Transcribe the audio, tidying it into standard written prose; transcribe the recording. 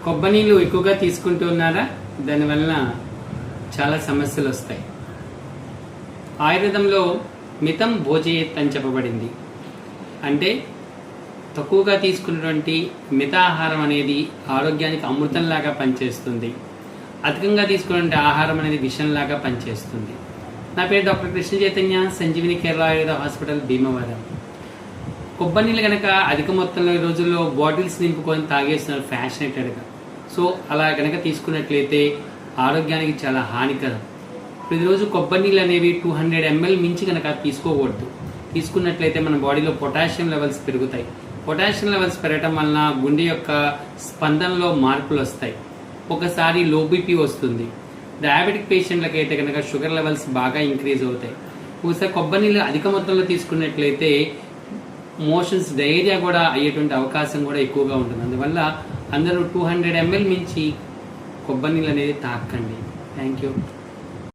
కొబ్బరి నీళ్ళు ఎక్కువగా తీసుకుంటూ ఉన్నారా? దానివల్ల చాలా సమస్యలు వస్తాయి. ఆయుర్వేదంలో మితం భోజయేత్ అని చెప్పబడింది. అంటే తక్కువగా తీసుకున్నటువంటి మితాహారం అనేది ఆరోగ్యానికి అమృతంలాగా పనిచేస్తుంది. అధికంగా తీసుకున్నటువంటి ఆహారం అనేది విషంలాగా పనిచేస్తుంది. నా పేరు డాక్టర్ కృష్ణ చైతన్య, సంజీవిని కేరళ ఆయుర్వేద హాస్పిటల్, భీమవరం. కొబ్బరి నీళ్ళు కనుక అధిక మొత్తంలో ఈ రోజుల్లో బాటిల్స్ నింపుకొని తాగేస్తున్నారు ఫ్యాషనేటెడ్గా. సో అలా కనుక తీసుకున్నట్లయితే ఆరోగ్యానికి చాలా హానికరం. ప్రతిరోజు కొబ్బరి నీళ్ళు అనేవి 200 ml మించి కనుక తీసుకోకూడదు. తీసుకున్నట్లయితే మన బాడీలో పొటాషియం లెవెల్స్ పెరుగుతాయి. పొటాషియం లెవెల్స్ పెరగడం వలన గుండె యొక్క స్పందనలో మార్పులు వస్తాయి. ఒకసారి లో బీపీ వస్తుంది. డయాబెటిక్ పేషెంట్లకు అయితే కనుక షుగర్ లెవెల్స్ బాగా ఇంక్రీజ్ అవుతాయి. ఒకసారి కొబ్బరి నీళ్ళు అధిక మొత్తంలో తీసుకున్నట్లయితే మోషన్స్, డయేరియా కూడా అయ్యేటువంటి అవకాశం కూడా ఎక్కువగా ఉంటుంది. అందువల్ల అందరూ 200 ml మించి కొబ్బరి నీళ్ళు అనేది తాకండి. Thank you.